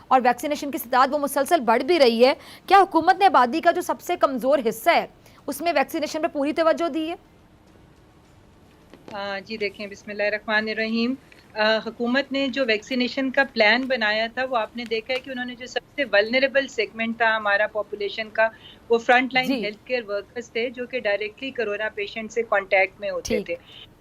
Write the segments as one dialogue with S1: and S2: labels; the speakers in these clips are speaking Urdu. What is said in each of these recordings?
S1: اور ویکسینیشن کی تعداد وہ مسلسل بڑھ بھی رہی ہے. کیا حکومت نے آبادی کا جو سب سے کمزور حصہ ہے اس میں ویکسینیشن پہ پوری توجہ دی ہے؟
S2: جی دیکھیں، بسم اللہ الرحمن الرحیم. حکومت نے جو ویکسینیشن کا پلان بنایا تھا وہ آپ نے دیکھا ہے کہ انہوں نے جو سب سے ولنریبل سیگمنٹ تھا ہمارا پاپولیشن کا، وہ front line health care workers تھے جو کہ ڈائریکٹلی کرونا پیشنٹ سے کانٹیکٹ میں ہوتے تھے.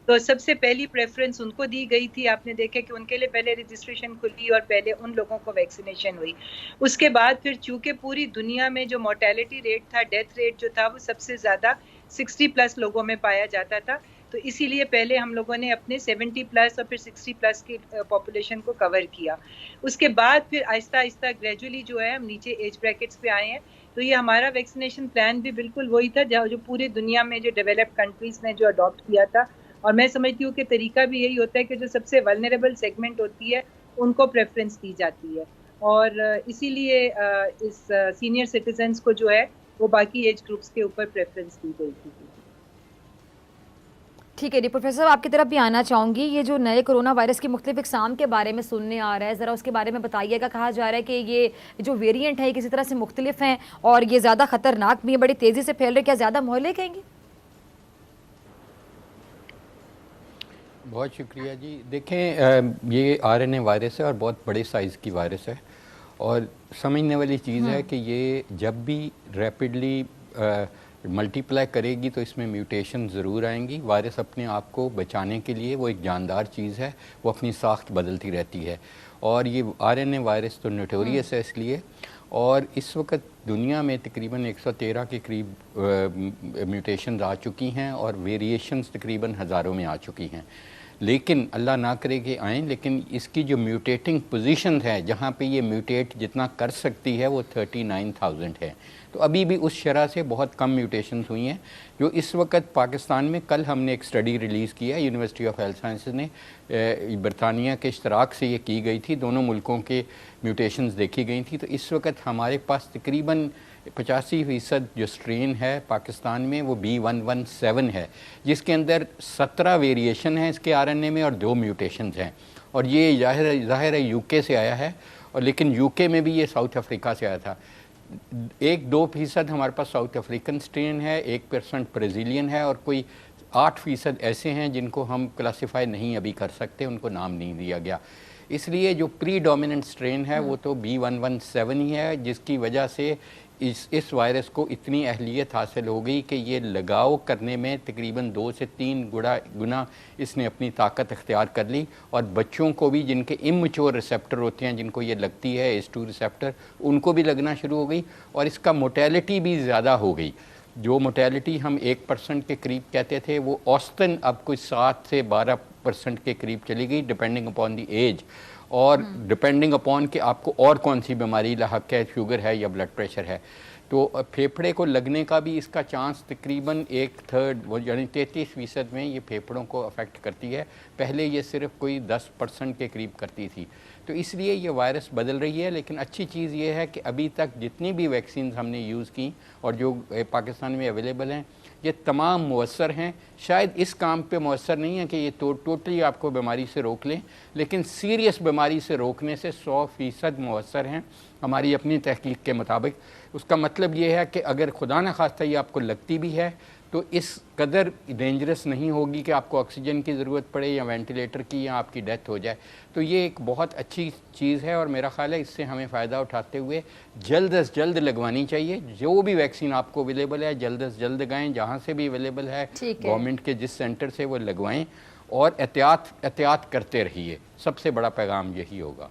S2: تو سب سے پہلی پریفرنس ان کو دی گئی تھی. آپ نے دیکھا کہ ان کے لیے پہلے رجسٹریشن کھلی اور پہلے ان لوگوں کو ویکسینیشن ہوئی. اس کے بعد پھر چونکہ پوری دنیا میں جو مورٹیلٹی ریٹ تھا، ڈیتھ ریٹ جو تھا، وہ سب سے زیادہ 60+ لوگوں میں پایا جاتا تھا. تو اسی لیے پہلے ہم لوگوں نے اپنے 70+ اور پھر 60+ کی پاپولیشن کو کور کیا. اس کے بعد پھر آہستہ آہستہ گریجولی جو ہے ہم نیچے ایج بریکٹس پہ آئے ہیں. تو یہ ہمارا ویکسینیشن پلان بھی بالکل وہی تھا جو پوری دنیا میں جو ڈیولپڈ کنٹریز نے جو اڈاپٹ کیا تھا. اور میں سمجھتی ہوں کہ طریقہ بھی یہی ہوتا ہے کہ جو سب سے ولنریبل سیگمنٹ ہوتی ہے ان کو پریفرنس دی جاتی ہے. اور اسی لیے اس سینئر سٹیزنز کو جو ہے وہ باقی ایج گروپس کے اوپر پریفرنس دی گئی تھی.
S1: ٹھیک ہے جی، پروفیسر آپ کی طرف بھی آنا چاہوں گی. یہ جو نئے کرونا وائرس کی مختلف اقسام کے بارے میں سننے آ رہا ہے، ذرا اس کے بارے میں بتائیے گا. کہا جا رہا ہے کہ یہ جو ویریئنٹ ہے یہ کسی طرح سے مختلف ہیں اور یہ زیادہ خطرناک بھی ہے، بڑی تیزی سے پھیل رہے. کیا زیادہ مہلے کہیں گے؟
S3: بہت شکریہ جی. دیکھیں، یہ RNA وائرس ہے اور بہت بڑے سائز کی وائرس ہے، اور سمجھنے والی چیز ہے کہ یہ جب بھی ریپڈلی ملٹی پلائی کرے گی تو اس میں میوٹیشن ضرور آئیں گی. وائرس اپنے آپ کو بچانے کے لیے وہ ایک جاندار چیز ہے، وہ اپنی ساخت بدلتی رہتی ہے. اور یہ RNA وائرس تو نوٹوریس ہے اس لیے. اور اس وقت دنیا میں تقریباً 113 کے قریب میوٹیشنز آ چکی ہیں اور ویریشنز تقریباً ہزاروں میں آ چکی ہیں. لیکن اللہ نہ کرے کہ آئیں، لیکن اس کی جو میوٹیٹنگ پوزیشن ہے جہاں پہ یہ میوٹیٹ جتنا کر سکتی ہے وہ 39,000 ہے. تو ابھی بھی اس شرح سے بہت کم میوٹیشنز ہوئی ہیں جو اس وقت پاکستان میں. کل ہم نے ایک اسٹڈی ریلیز کیا ہے، یونیورسٹی آف ہیلتھ سائنسز نے، برطانیہ کے اشتراک سے یہ کی گئی تھی. دونوں ملکوں کے میوٹیشنز دیکھی گئی تھیں. تو اس وقت ہمارے پاس تقریباً 85% جو سٹرین ہے پاکستان میں وہ B117 ہے، جس کے اندر 17 ویریشن ہیں اس کے RNA میں اور 2 میوٹیشنز ہیں. اور یہ ظاہر ہے UK سے آیا ہے، اور لیکن UK میں بھی یہ ساؤتھ افریقہ سے آیا تھا. 1-2% ہمارے پاس ساؤتھ افریقن سٹرین ہے، 1% برازیلین ہے، اور کوئی 8% ایسے ہیں جن کو ہم کلاسیفائی نہیں ابھی کر سکتے، ان کو نام نہیں دیا گیا. اس لیے جو پری ڈومیننٹ سٹرین ہے وہ تو B117 ہی ہے، جس کی وجہ سے اس وائرس کو اتنی اہلیت حاصل ہو گئی کہ یہ لگاؤ کرنے میں تقریباً 2 سے 3 گنا اس نے اپنی طاقت اختیار کر لی. اور بچوں کو بھی جن کے اممیچور ریسیپٹر ہوتے ہیں، جن کو یہ لگتی ہے ACE2 ریسیپٹر، ان کو بھی لگنا شروع ہو گئی. اور اس کا موٹیلٹی بھی زیادہ ہو گئی. جو موٹیلٹی ہم 1% کے قریب کہتے تھے وہ اوسطاً اب کوئی 7 سے 12% کے قریب چلی گئی، ڈپینڈنگ اپون دی ایج، اور ڈپینڈنگ اپون کہ آپ کو اور کون سی بیماری لاحق ہے، شوگر ہے یا بلڈ پریشر ہے. تو پھیپھڑے کو لگنے کا بھی اس کا چانس تقریباً 1/3 یعنی 33% میں یہ پھیپھڑوں کو افیکٹ کرتی ہے. پہلے یہ صرف کوئی 10% کے قریب کرتی تھی. تو اس لیے یہ وائرس بدل رہی ہے. لیکن اچھی چیز یہ ہے کہ ابھی تک جتنی بھی ویکسینز ہم نے یوز کی اور جو پاکستان میں اویلیبل ہیں، یہ تمام مؤثر ہیں. شاید اس کام پہ مؤثر نہیں ہے کہ یہ ٹوٹلی آپ کو بیماری سے روک لیں، لیکن سیریس بیماری سے روکنے سے 100% مؤثر ہیں ہماری اپنی تحقیق کے مطابق. اس کا مطلب یہ ہے کہ اگر خدا نہ خواستہ یہ آپ کو لگتی بھی ہے تو اس قدر ڈینجرس نہیں ہوگی کہ آپ کو آکسیجن کی ضرورت پڑے یا وینٹیلیٹر کی یا آپ کی ڈیتھ ہو جائے. تو یہ ایک بہت اچھی چیز ہے، اور میرا خیال ہے اس سے ہمیں فائدہ اٹھاتے ہوئے جلد از جلد لگوانی چاہیے. جو بھی ویکسین آپ کو اویلیبل ہے جلد از جلد لگائیں، جہاں سے بھی اویلیبل ہے گورنمنٹ کے جس سینٹر سے وہ لگوائیں، اور احتیاط کرتے رہیے. سب سے بڑا پیغام یہی ہوگا.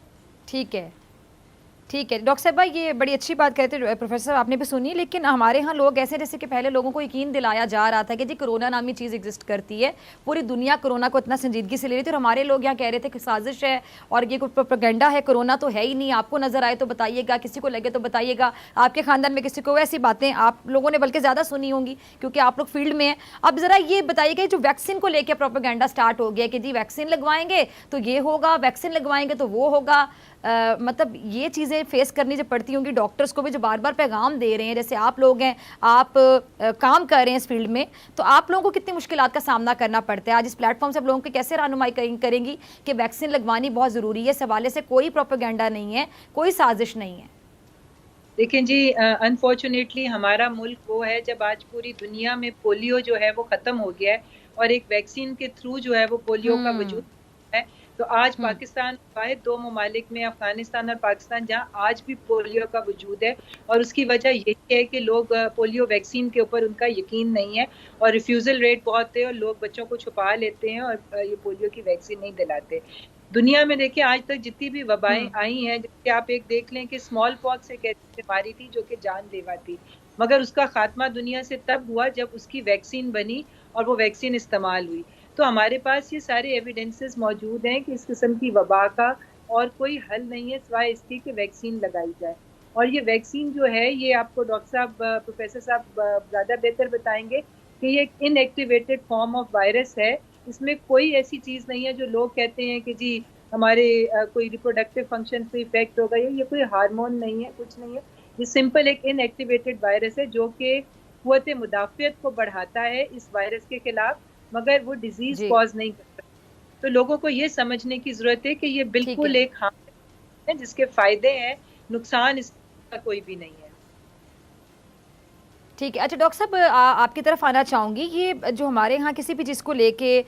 S1: ٹھیک ہے ڈاکٹر صاحبہ، یہ بڑی اچھی بات کہتے ہیں پروفیسر، آپ نے بھی سنی. لیکن ہمارے ہاں لوگ ایسے جیسے کہ پہلے لوگوں کو یقین دلایا جا رہا تھا کہ جی کرونا نامی چیز ایگزسٹ کرتی ہے، پوری دنیا کرونا کو اتنا سنجیدگی سے لے رہی تھی، اور ہمارے لوگ یہاں کہہ رہے تھے کہ سازش ہے اور یہ کوئی پروپیگنڈا ہے، کرونا تو ہے ہی نہیں. آپ کو نظر آئے تو بتائیے گا، کسی کو لگے تو بتائیے گا، آپ کے خاندان میں کسی کو ایسی باتیں آپ لوگوں نے بلکہ زیادہ سنی ہوں گی کیونکہ آپ لوگ فیلڈ میں ہیں. اب ذرا یہ بتائیے کہ جو ویکسین کو لے کے پروپیگنڈا سٹارٹ ہو گیا کہ جی ویکسین لگوائیں گے تو یہ ہوگا، ویکسین لگوائیں گے تو وہ ہوگا، مطلب یہ چیزیں فیس کرنی جو پڑتی ہوں گی ڈاکٹرز کو بھی جو بار بار پیغام دے رہے ہیں, جیسے آپ لوگ ہیں, آپ کام کر رہے ہیں اس فیلڈ میں, تو آپ لوگوں کو کتنی مشکلات کا سامنا کرنا پڑتا ہے؟ آج اس پلیٹ فارم سے آپ لوگوں کی کیسے رہنمائی کریں گی کہ ویکسین لگوانی بہت ضروری ہے؟ اس حوالے سے کوئی پروپیگنڈا نہیں ہے, کوئی سازش نہیں ہے.
S2: دیکھیں جی, انفارچونیٹلی ہمارا ملک وہ ہے جب آج پوری دنیا میں پولیو جو ہے وہ ختم ہو گیا ہے اور ایک ویکسین کے تھرو جو ہے وہ پولیو کا وجود ہے. تو آج پاکستان واحد 2 ممالک میں, افغانستان اور پاکستان, جہاں آج بھی پولیو کا وجود ہے, اور اس کی وجہ یہی ہے کہ لوگ پولیو ویکسین کے اوپر ان کا یقین نہیں ہے اور ریفیوزل ریٹ بہت ہے اور لوگ بچوں کو چھپا لیتے ہیں اور یہ پولیو کی ویکسین نہیں دلاتے. دنیا میں دیکھیں آج تک جتنی بھی وبائیں آئی ہیں, جس کہ آپ ایک دیکھ لیں کہ اسمال پاکس ایک ایسی بیماری تھی جو کہ جان لیوا تھی, مگر اس کا خاتمہ دنیا سے تب ہوا جب اس کی ویکسین بنی اور وہ ویکسین استعمال ہوئی. تو ہمارے پاس یہ سارے ایویڈنسز موجود ہیں کہ اس قسم کی وبا کا اور کوئی حل نہیں ہے سوائے اس کی کہ ویکسین لگائی جائے. اور یہ ویکسین جو ہے, یہ آپ کو ڈاکٹر صاحب, پروفیسر صاحب زیادہ بہتر بتائیں گے کہ یہ ایک ان ایکٹیویٹڈ فارم آف وائرس ہے. اس میں کوئی ایسی چیز نہیں ہے جو لوگ کہتے ہیں کہ جی ہمارے کوئی ریپروڈکٹیو فنکشن پہ افیکٹ ہوگا, یہ کوئی ہارمون نہیں ہے, کچھ نہیں ہے. یہ سمپل ایک ان ایکٹیویٹڈ وائرس ہے جو کہ قوت مدافعت کو بڑھاتا ہے اس وائرس کے خلاف, مگر وہ ڈیزیز کاز نہیں کرتا. تو لوگوں کو یہ سمجھنے کی ضرورت ہے کہ یہ بالکل ایک ہارم ہے جس کے فائدے ہیں, نقصان اس کا کوئی بھی نہیں ہے.
S1: ٹھیک ہے. اچھا ڈاکٹر صاحب, آپ کی طرف آنا چاہوں گی. یہ جو ہمارے یہاں کسی بھی چیز کو لے کے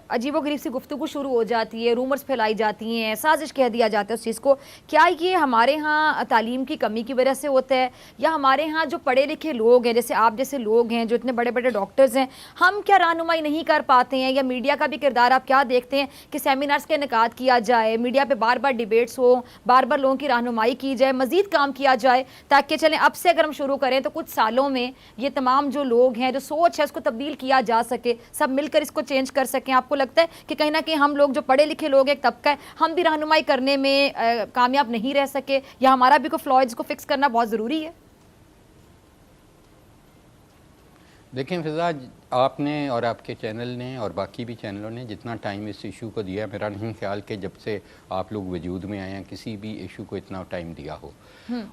S1: عجیب و غریب سی گفتگو شروع ہو جاتی ہے, رومرز پھیلائی جاتی ہیں, سازش کہہ دیا جاتا ہے اس چیز کو, کیا یہ ہمارے ہاں تعلیم کی کمی کی وجہ سے ہوتا ہے, یا ہمارے ہاں جو پڑھے لکھے لوگ ہیں, جیسے آپ جیسے لوگ ہیں جو اتنے بڑے بڑے ڈاکٹرز ہیں, ہم کیا رہنمائی نہیں کر پاتے ہیں؟ یا میڈیا کا بھی کردار آپ کیا دیکھتے ہیں کہ سیمینارز کا انعقاد کیا جائے, میڈیا پہ بار بار ڈیبیٹس ہو, بار بار لوگوں کی رہنمائی کی جائے, مزید کام کیا جائے, تاکہ چلیں اب سے اگر ہم شروع کریں تو کچھ سالوں میں یہ تمام جو لوگ ہیں, جو سوچ ہے, اس کو تبدیل کیا جا سکے, سب مل کر اس کو چینج کر سکیں. آپ کو لگتا ہے کہ کہیں نہ کہیں ہم لوگ جو پڑھے لکھے لوگ ایک طبقہ ہے, ہم بھی رہنمائی کرنے میں کامیاب نہیں رہ سکے, یا ہمارا بھی کوئی فلوئڈز کو فکس کرنا بہت ضروری ہے؟
S3: دیکھیں فضا, آپ نے اور آپ کے چینل نے اور باقی بھی چینلوں نے جتنا ٹائم اس ایشو کو دیا, میرا نہیں خیال کہ جب سے آپ لوگ وجود میں آئے ہیں کسی بھی ایشو کو اتنا ٹائم دیا ہو.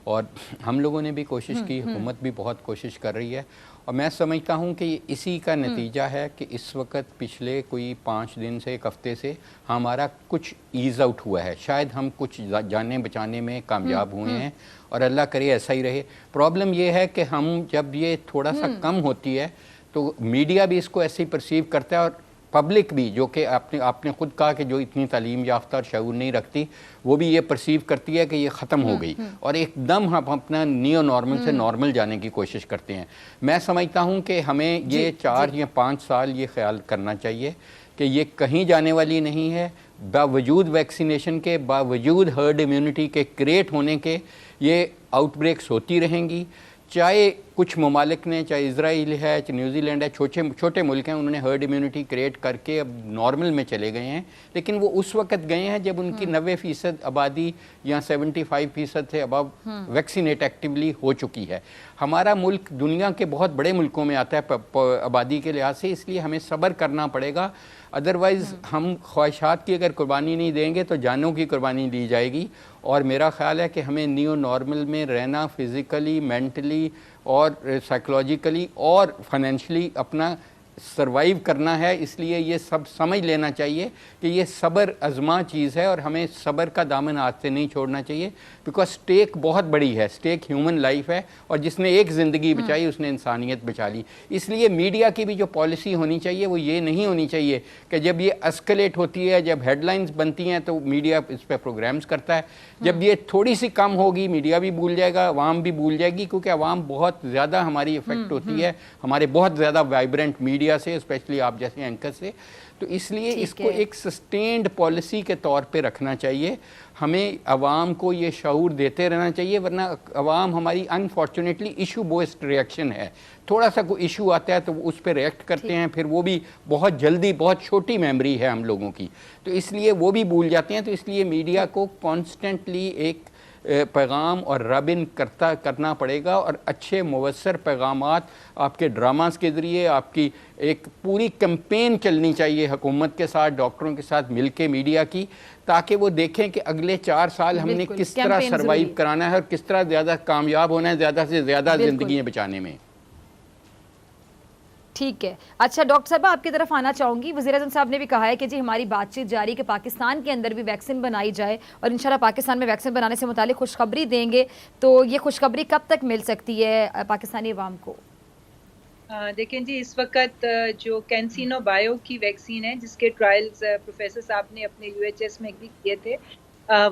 S3: اور ہم لوگوں نے بھی کوشش کی, حکومت بھی بہت کوشش کر رہی ہے, اور میں سمجھتا ہوں کہ اسی کا نتیجہ ہے کہ اس وقت پچھلے کوئی 5 دن سے, 1 ہفتے سے ہمارا کچھ ایز آؤٹ ہوا ہے. شاید ہم کچھ جانیں بچانے میں کامیاب ہوئے ہیں, اور اللہ کرے ایسا ہی رہے. پرابلم یہ ہے کہ ہم جب یہ تھوڑا سا کم ہوتی ہے تو میڈیا بھی اس کو ایسے ہی پرسیو کرتا ہے, اور پبلک بھی, جو کہ آپ نے خود کہا کہ جو اتنی تعلیم یافتہ اور شعور نہیں رکھتی, وہ بھی یہ پرسیو کرتی ہے کہ یہ ختم ہو گئی, اور ایک دم ہم اپنا نیو نارمل سے نارمل جانے کی کوشش کرتے ہیں. میں سمجھتا ہوں کہ ہمیں یہ 4 یا 5 سال یہ خیال کرنا چاہیے کہ یہ کہیں جانے والی نہیں ہے. باوجود ویکسینیشن کے, باوجود ہرڈ امیونٹی کے کریٹ ہونے کے, یہ آؤٹ بریکس ہوتی رہیں گی. چاہے کچھ ممالک نے, چاہے اسرائیل ہے, چاہے نیوزی لینڈ ہے, چھوٹے ملک ہیں, انہوں نے ہرڈ امیونٹی کریٹ کر کے اب نارمل میں چلے گئے ہیں, لیکن وہ اس وقت گئے ہیں جب ان کی 90% آبادی یا 75% سے ابو ویکسینیٹ ایکٹیولی ہو چکی ہے. ہمارا ملک دنیا کے بہت بڑے ملکوں میں آتا ہے آبادی کے لحاظ سے, اس لیے ہمیں صبر کرنا پڑے گا. ادروائز ہم خواہشات کی اگر قربانی نہیں دیں گے تو جانوں کی قربانی دی جائے گی. اور میرا خیال ہے کہ ہمیں نیو نارمل میں رہنا, فزیکلی, مینٹلی اور سائیکلوجیکلی اور فائنینشلی اپنا سروائیو کرنا ہے. اس لیے یہ سب سمجھ لینا چاہیے کہ یہ صبر ازما چیز ہے, اور ہمیں صبر کا دامن ہاتھ سے نہیں چھوڑنا چاہیے, بیکاز سٹیک بہت بڑی ہے. سٹیک ہیومن لائف ہے, اور جس نے ایک زندگی بچائی اس نے انسانیت بچا لی. اس لیے میڈیا کی بھی جو پالیسی ہونی چاہیے وہ یہ نہیں ہونی چاہیے کہ جب یہ اسکلیٹ ہوتی ہے, جب ہیڈ لائنز بنتی ہیں تو میڈیا اس پہ پروگرامز کرتا ہے. جب یہ تھوڑی سی کم ہوگی میڈیا بھی بھول جائے گا, عوام بھی بھول جائے گی, کیونکہ عوام بہت زیادہ ہماری افیکٹ ہوتی ہے ہمارے بہت زیادہ وائبرنٹ میڈیا سے, اسپیشلی آپ جیسے اینکر سے. تو اس لیے اس کو ایک سسٹینڈ پالیسی کے طور پہ رکھنا چاہیے. ہمیں عوام کو یہ شعور دیتے رہنا چاہیے, ورنہ عوام ہماری انفارچونیٹلی ایشو بیسڈ ریئیکشن ہے. تھوڑا سا کوئی ایشو آتا ہے تو اس پہ ریئیکٹ کرتے ہیں, پھر وہ بھی بہت جلدی, بہت چھوٹی میموری ہے ہم لوگوں کی, تو اس لیے وہ بھی بھول جاتے ہیں. تو اس لیے میڈیا کو کانسٹنٹلی ایک پیغام اور رابن کرنا پڑے گا، اور اچھے مؤثر پیغامات آپ کے ڈراماز کے ذریعے، آپ کی ایک پوری کمپین چلنی چاہیے حکومت کے ساتھ، ڈاکٹروں کے ساتھ مل کے میڈیا کی، تاکہ وہ دیکھیں کہ اگلے 4 سال ہم نے کس طرح سروائیو کرانا ہے اور کس طرح زیادہ کامیاب ہونا ہے، زیادہ سے زیادہ زندگیاں بچانے میں۔
S1: ٹھیک ہے، اچھا ڈاکٹر صاحبہ آپ کی طرف آنا چاہوں گی۔ وزیر اعظم صاحب نے بھی کہا ہے کہ جی ہماری بات چیت جاری کہ پاکستان کے اندر بھی ویکسین بنائی جائے، اور انشاءاللہ پاکستان میں ویکسین بنانے سے متعلق خوشخبری دیں گے، تو یہ خوشخبری کب تک مل سکتی ہے پاکستانی عوام کو؟
S2: دیکھیں جی، اس وقت جو کینسینو بایو کی ویکسین ہے، جس کے ٹرائلز پروفیسر صاحب نے اپنے UHS میں بھی کیے تھے،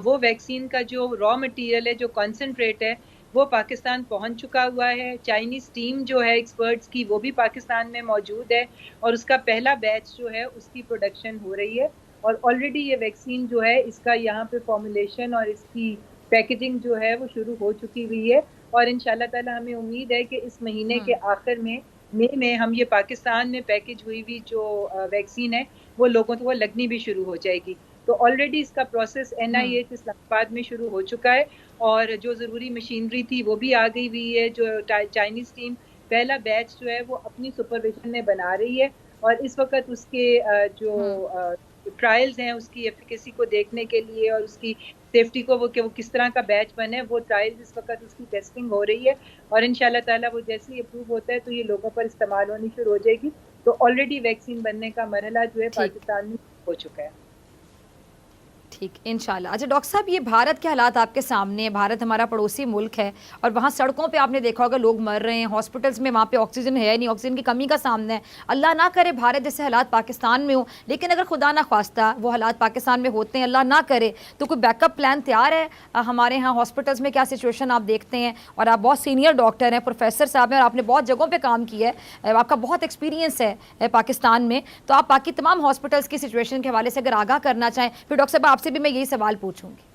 S2: وہ ویکسین کا جو را مٹیریل ہے، جو کنسنٹریٹ ہے، وہ پاکستان پہنچ چکا ہوا ہے۔ چائنیز ٹیم جو ہے ایکسپرٹس کی، وہ بھی پاکستان میں موجود ہے، اور اس کا پہلا بیچ جو ہے اس کی پروڈکشن ہو رہی ہے، اور آلریڈی یہ ویکسین جو ہے اس کا یہاں پہ فارمولیشن اور اس کی پیکیجنگ جو ہے وہ شروع ہو چکی ہوئی ہے، اور انشاءاللہ تعالی ہمیں امید ہے کہ اس مہینے کے آخر میں مئی میں ہم یہ پاکستان میں پیکج ہوئی ہوئی جو ویکسین ہے وہ لوگوں کو لگنی بھی شروع ہو جائے گی۔ تو آلریڈی اس کا پروسیس NIH اسلام آباد میں شروع ہو چکا ہے، اور جو ضروری مشینری تھی وہ بھی آ گئی ہوئی ہے۔ جو چائنیز ٹیم پہلا بیچ جو ہے وہ اپنی سپرویژن میں بنا رہی ہے، اور اس وقت اس کے جو ٹرائلز ہیں اس کی ایفیکیسی کو دیکھنے کے لیے اور اس کی سیفٹی کو وہ کس طرح کا بیچ بنے، وہ ٹرائلز اس وقت اس کی ٹیسٹنگ ہو رہی ہے، اور انشاءاللہ تعالیٰ وہ جیسے ہی اپروو ہوتا ہے تو یہ لوگوں پر استعمال ہونی شروع ہو جائے گی۔ تو آلریڈی ویکسین بننے کا مرحلہ جو ہے پاکستان میں ہو چکا ہے۔
S1: ٹھیک، انشاءاللہ۔ اچھا ڈاکٹر صاحب، یہ بھارت کے حالات آپ کے سامنے ہیں، بھارت ہمارا پڑوسی ملک ہے، اور وہاں سڑکوں پہ آپ نے دیکھا ہوگا لوگ مر رہے ہیں، ہاسپٹلس میں وہاں پہ آکسیجن ہے نہیں، آکسیجن کی کمی کا سامنا ہے۔ اللہ نہ کرے بھارت جیسے حالات پاکستان میں ہوں، لیکن اگر خدا نہ خواستہ وہ حالات پاکستان میں ہوتے ہیں، اللہ نہ کرے، تو کوئی بیک اپ پلان تیار ہے؟ ہمارے ہاں ہاسپٹلس میں کیا سچویشن آپ دیکھتے ہیں؟ اور آپ بہت سینئر ڈاکٹر ہیں، پروفیسر صاحب ہیں، اور آپ نے بہت جگہوں پہ کام کیا ہے، آپ کا بہت ایکسپیرینس ہے پاکستان میں، تو آپ باقی تمام ہاسپٹلس کی سچویشن کے حوالے سے اگر آگاہ کرنا چاہیں، پھر ڈاکٹر صاحب آپ سے بھی میں یہی سوال پوچھوں گی۔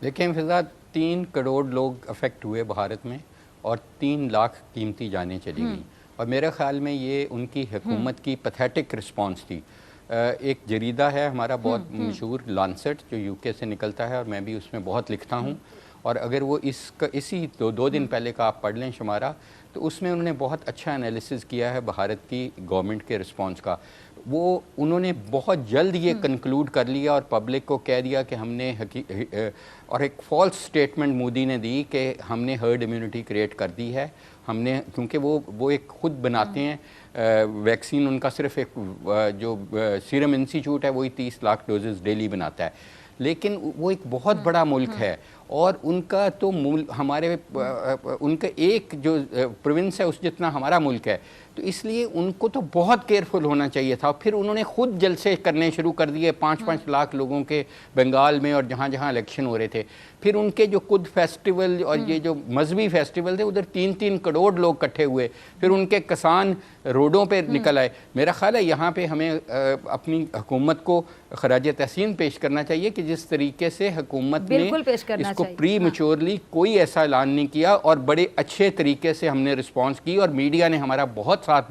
S3: دیکھیں فضا، 3 کروڑ لوگ افیکٹ ہوئے بھارت میں، اور 3 لاکھ قیمتی جانیں چلی گئیں، اور میرے خیال میں یہ ان کی حکومت کی پتھیٹک رسپانس تھی۔ ایک جریدہ ہے ہمارا بہت مشہور، لانسٹ، جو UK سے نکلتا ہے، اور میں بھی اس میں بہت لکھتا ہوں، اور اگر وہ اسی 2 دن پہلے کا آپ پڑھ لیں شمارہ، تو اس میں انہوں نے بہت اچھا انالیسز کیا ہے بھارت کی گورنمنٹ کے رسپانس کا۔ انہوں نے بہت جلد یہ کنکلوڈ کر لیا اور پبلک کو کہہ دیا کہ ہم نے اور ایک فالس سٹیٹمنٹ مودی نے دی کہ ہم نے ہرڈ امیونٹی کریٹ کر دی ہے، ہم نے، کیونکہ وہ ایک خود بناتے ہیں ویکسین، ان کا صرف ایک جو سیرم انسٹیٹیوٹ ہے وہی 30 لاکھ ڈوزز ڈیلی بناتا ہے، لیکن وہ ایک بہت بڑا ملک ہے، اور ان کا تو ان کا ایک جو پروونس ہے اس جتنا ہمارا ملک ہے، تو اس لیے ان کو تو بہت کیئرفل ہونا چاہیے تھا۔ پھر انہوں نے خود جلسے کرنے شروع کر دیے 5-5 لاکھ لوگوں کے بنگال میں اور جہاں جہاں الیکشن ہو رہے تھے۔ پھر ان کے جو خود فیسٹیول اور یہ جو مذہبی فیسٹیول تھے، ادھر 3-3 کروڑ لوگ اکٹھے ہوئے، پھر ان کے کسان روڈوں پہ نکل آئے۔ میرا خیال ہے یہاں پہ ہمیں اپنی حکومت کو خراج تحسین پیش کرنا چاہیے کہ جس طریقے سے حکومت نے اس کو پری میچورلی کوئی ایسا اعلان نہیں کیا، اور بڑے اچھے طریقے سے ہم نے رسپانس کی، اور میڈیا نے ہمارا بہت ساتھ